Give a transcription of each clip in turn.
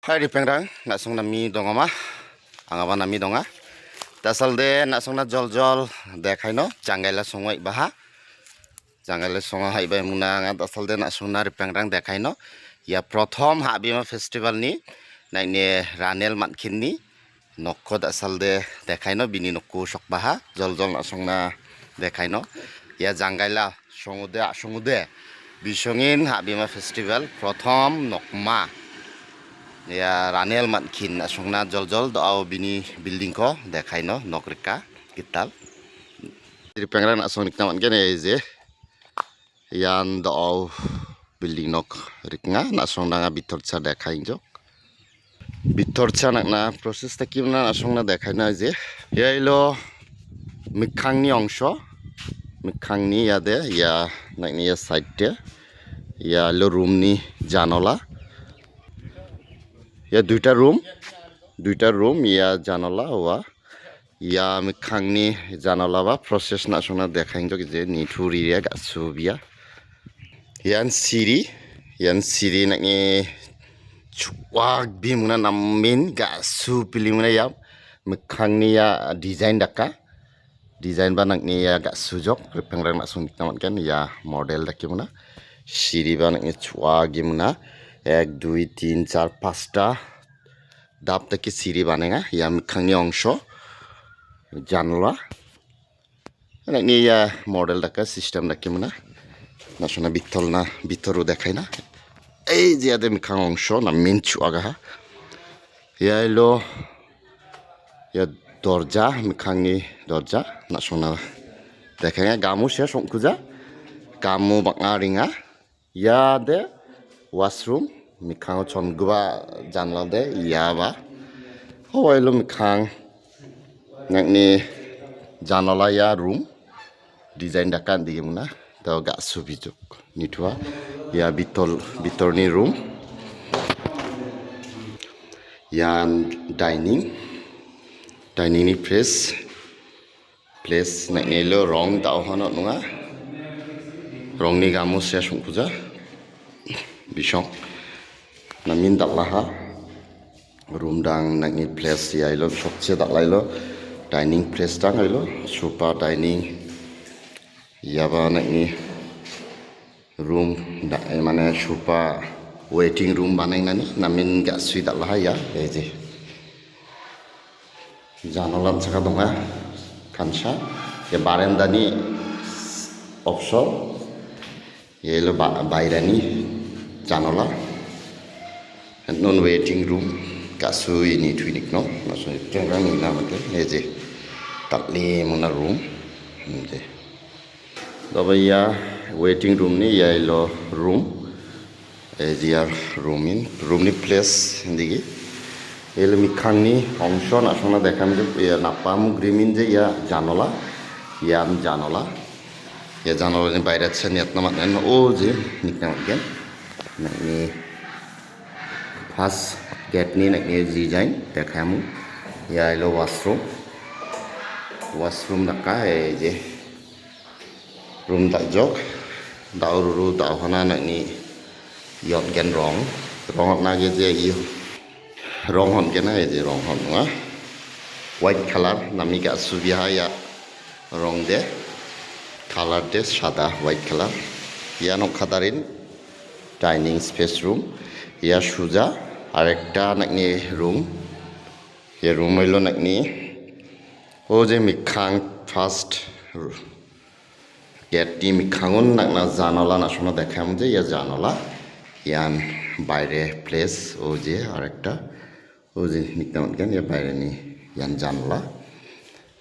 Hai di pengrang, nak song nami dong ama, angapa nami donga. Tasal de nak song na jol dekai no, janggai la song wai baha, janggai la song hai bai muna ngat tasal de nak song na di pengrang dekai no. Ya prothom ha bima festival ni, na ini ranel matkin ni, nokko tasal de dekai no bini nokku sok baha, jol nak song na dekai no. Ya janggai la song ude, bisongin ha bima festival prothom nokma. Ya ranel matkin asungna jol doa bini building ko dekai no nokrika kital di pengrang asung nikna matken je yan doa building nok riknga nasung na bitor cha dekai jok bitor cha nakna process takim na asung na dekai na je yailo mikhangni ongsho mikhangni yade ya nakni ya side de ya lo room ni janola ya duita room ya janola wa ya mikhangni janola ba process na sona dekhang jok je nithuri ya gasubia yan siri nakni chuak bi muna namin gasu pilimuna ya mikhangni ya design ba nakni ya gasu jok pengrang na sung tamat kan ya model dakimuna siri ba nakni chuak gimuna 1 2 3 4 5টা ডাব থেকে সিঁড়ি বানাঙ্গা ইয়া মিখাংনি অংশ জানলা নাকি ইয়া model টাকা system রাখি মনে না শোনা বিথরও দেখায় না এই যে আদে মিখাং অংশ না মেন চুয়াগা ইয়া এলো ইয়া দরজা মিখাংনি দরজা না শোনা দেখায় গামু সে সংকুজা গামু বাঙা রিঙা ইয়া দে washroom mikhang chongguba janla de yaba hoilo mikhang nakni janala ya room design dakan digimna to ga subijuk nitwa ya bitorni room yan dining ni place nakni lo rong dau hono nunga rong ni gamu se songkuja bisong namin daklaha room dang nangni place ya ilo sokche daklailo dining place dang ilo sofa dining yaba nangni room da mane sofa waiting room banai nani namin gasui daklaha ya eje janolan saka donga kansa ya barenda ni option yelo bairani janola non waiting room kasui ni twinik no naso pengrang ni namate eje takli mona room je dobaya waiting room ni yailo room ejiar room ni place ndigi el mikhang ni ongsho na sona dekham je napam grimin je ya janola ya janola ni বাইরে ছে নিয়ত নামাত ও যে নিকনা gain nakni first gate ni nakni design dekhamu ya ilo washroom daka je room dak jok dauru hana nakni yot gen rong na ge je rong hon gen je rong hon nga white color nami ga subia ya rong de color de sada white color ya no khadarin dining space room ya suja arekta nakni room ya room hilo nakni o je mikhang first gate ti mikhangun nakna janola na shona dekham je ya janola yan বাইরে place o je arekta o je niknamat kan ya বাইরে ni yan janola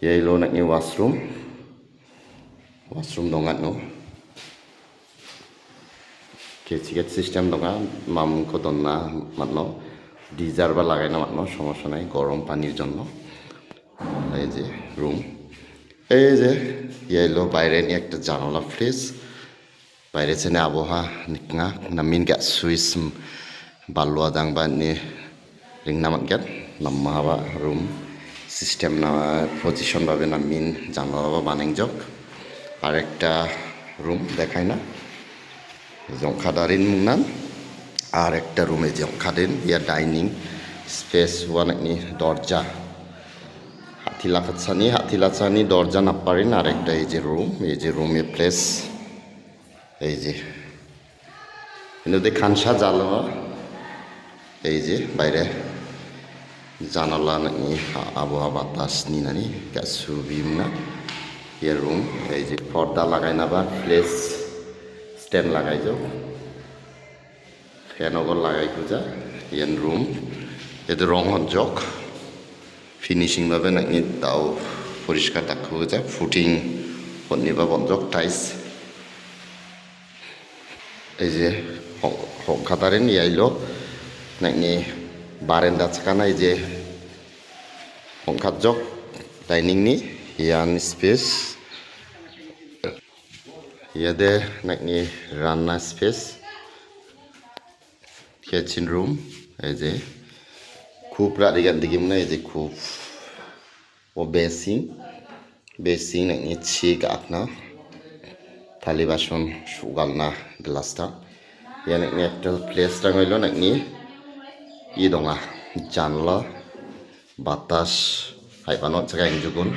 ya hilo nakni washroom dongat no কেচিকেট system দোকা মাম কদনা মাতনো desire বা লাগাই না মাতনো সমস্যা নাই গরম পানির জন্য এই যে রুম এই যে ইয়াইলো বাইরে নিয়ে একটা জানালা ফ্রিজ বাইরে চেনে আবহাওয়া নিকনা নামিন গা সুইচ বালুয়া দাং বা নি রিং নামাত গেন নাম্মা হাবা রুম সিস্টেম না পজিশন ভাবে নামিন জানালা বা বানাই যোগ আর একটা রুম দেখায় না জংখাদারিন মুংনান আর একটা রুমে জংখাদিন ইয়া dining space one ni dorja হাতিলা চানি দরজা না পারেন আর একটা এই যে রুমে প্লেস এই যে কিন্তু খানসা জানালা এই যে বাইরে জানালা নাকি আবহাওয়া বাতাস নিনানি গাছু বিমনা ইয়ার রুম এই যে পর্দা লাগাই না বা প্লেস স্ট্যান্ড লাগাই যাও ফ্যান ওগর লাগাই খুঁজা ইয়ান রুম এতে রং হজক ফিনিশিং ভাবে নাকি তাও পরিষ্কার দেখা যায় ফুটিং পনিবা বন্ধক টাইস এই যে হংখাতারেন ইয়াইলো নাকি বারেন্দা চাকানা এই যে হংখাজক ডাইনিং নি ইয়ান স্পেস ইয়াদে নাকি রান্না স্পেস কিচেন রুম এই যে খুব রাদিগান দিকে মনে এই যে খুব ও বেসিং নাকি ছিক আপনা থালি বাসন সুগালনা গ্লাসটা ইয়া নাকি একটা প্লেসটা হইল নাকি ই দঙা জানলা বাতাস হাইপানো জায়গা ইঞ্জুগুন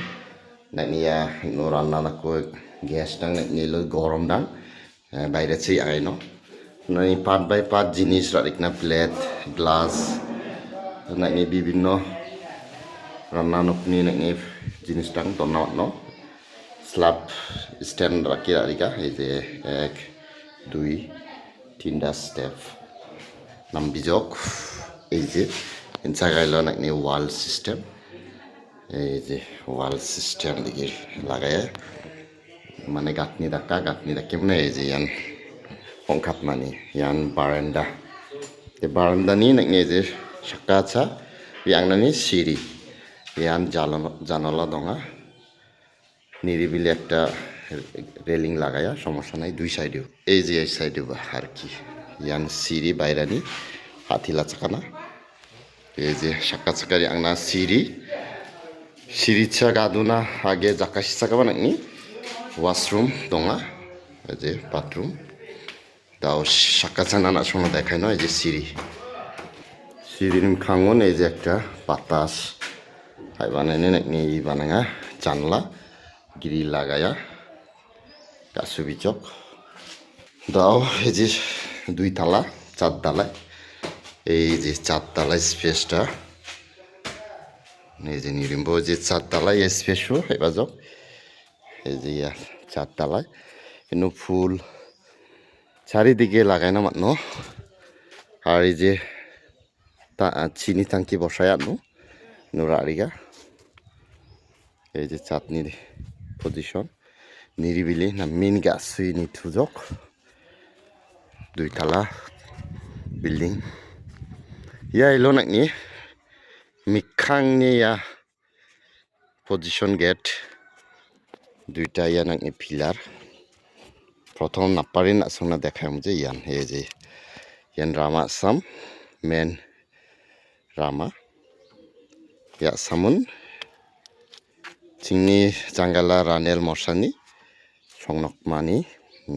নাকি ইয়া নো রান্না নাকো গ্যাস ডাং নাকি গরম ডাং বাইরে ছি আইনো নাকি পার্ট বাই পার্ট জিনিস রাদিকনা প্লেট গ্লাস নাকি বিভিন্ন রান্না নকনি নাকি জিনিস ডাং দন্না ন স্ল্যাব স্ট্যান্ড রাখি রাখা এই যে 1 2 3টা স্টেপ নামবিজক এই যে জায়গায় নাকি ওয়াল সিস্টেম এই যে ওয়াল সিস্টেম দিকে লাগায় মানে গাঁথনি ডাকি মানে এই যে ইয়ান পংখাত মানে ইয়ান বারান্দা এই বারান্দানি নাকি এই যে সাক্কা আছা ইয়াংনানি সিঁড়ি ইয়ান জানালা দঙা নিরিবিলি একটা রেলিং লাগায়া সমস্যা নাই দুই সাইডেও এই যে এই সাইডেও আর কি ইয়ান সিঁড়ি বাইরানি হাতিলা চাকানা এই যে সাক্কা চাকারি আংনা সিঁড়ি ছা গাদুনা আগে জাকাশি চাকাবা নাকি ওয়াশরুম দঙা এই যে বাথরুম তাও সাক্কা চানা না শোনা দেখায় না এই যে সিঁড়ির খাঙন এই যে একটা বাতাস হাই বানাইনে নাকি ই বানাঙা জানলা গিরি লাগায়া গাছু বিচক দাও এই যে 2 তালা 4 তালায় এই যে 4 তালায় স্পেসটা এই যে নিরিম্ব যে 4 তালায় স্পেসও হেবাজক এই যে 4 তালায় কিন্তু ফুল চারিদিকে লাগাই না মাত্র আর এই যে চিনি টাঙ্কি বসায় আনো নোরারিগা এই যে চাটনির পজিশন নিরিবিলি না মেন গাছই নিথুজক 2 তালা বিল্ডিং ইয়া এলো নাকি মিখাংনি ইয়া পজিশন গেট 2টা ইয়া নাকি পিলার প্রথম নাপারি না সোনা দেখায় মুঝে ইয়ান এই যে ইয়ান রামা আসাম মেন রামা ইয়া সামুন চিংনি জাঙ্গালা রানেল মশানি সংনক মানি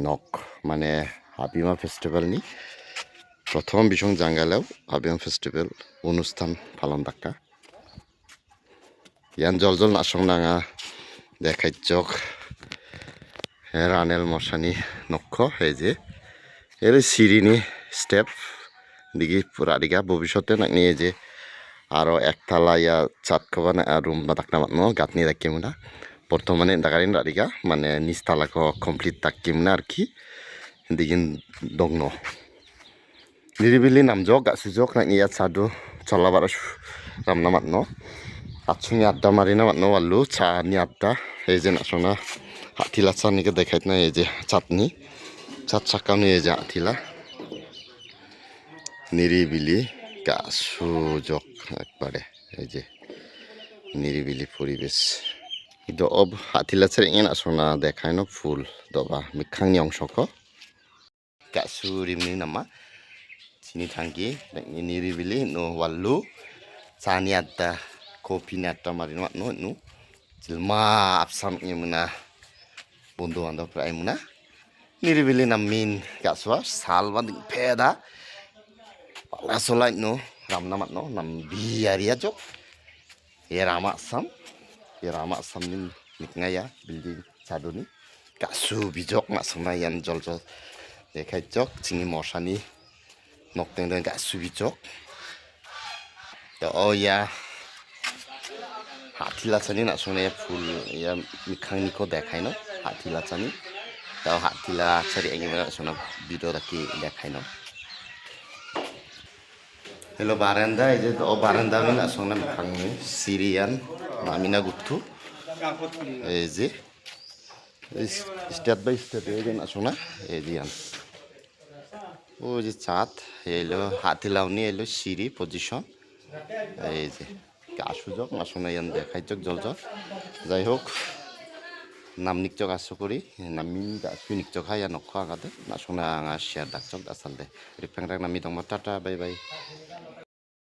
নক মানে হাবিমা ফেস্টিভ্যালনি প্রথম বিসং জাঙ্গালাও হাবিমা ফেস্টিভ্যাল অনুষ্ঠান পালন দাকা ইয়ান জল নাসং নাঙা দেখাইচক রানেল মশানি নক্ষ এই যে এর সিঁড়িনি স্টেপ দিকে পুরা দিঘা ভবিষ্যতে নাকি এই যে আরও 1 তালা ইয়া চাটকবা রুম বা দাকনা মাত্র গাঁথনি রাখিমনা বর্তমানে দাগারিন রাদিগা মানে নিচ তালাকো কমপ্লিট তাকিমনা আর কি দিগিন দংন নিরিবিলি নামজক গাছুজক নাকি ইয়া চাদু চলাবার রামনা মাত্র আটসুনি আড্ডা মারিনা মাত্র আলু চানি আড্ডা এই যে নাসনা হাতিলা চানিকে দেখাইত না এই যে চাটনি চাট চাকানো এই যে হাতিলা নিরিবিলি গাছুজক একবারে এই যে নিরিবিলি পরিবেশ কিন্তু হাতিলা ছেড়ে এন আসনা দেখায় না ফুল দবা মিখাংনি অংশক গাছু রিমনি নামা চিনি থাঙ্কি নিরিবিলি নো ওয়াল্লু চানি আড্ডা কফিনি আড্ডা মারি নো নু জিলমা আপসাম ইমুনা বন্ধু বান্ধব প্রায় মুনা নিরিবিলি নামিন গাছুয়া সাল বা ফেদা পালা চলাই no ramnamat no nam biaria jok rama sam ni nikngaya building saduni kasu bijok nasungna yan jol jol dekhai jok chini morsani nokteng den kasu bijok to ya hathila chani nasungna ya phul ya mikhangni ko dekhai no hathila chani to hathila chari engi nasungna video daki dekhai no hello baranda এই যে ও বারান্দা আমি না সঙ্গে ভাঙনি Syrian নামিনা গুথু এই যে step by step এই যে না সঙ্গে এই যে ও যে চাঁদ এলো হাতিলাউনি এলো সিঁড়ি পজিশন এই যে আসুযোগ না সঙ্গে ইয়ান দেখাই চোখ জল জল যাই হোক নাম নিকচক আশু করি নামি গাছু নিকচক হাই নখ আগাদে না সঙ্গে আঙা শেয়ার ডাকচক আসাল দে রিফেংরাক নামি দংবা টাটা বাই বাই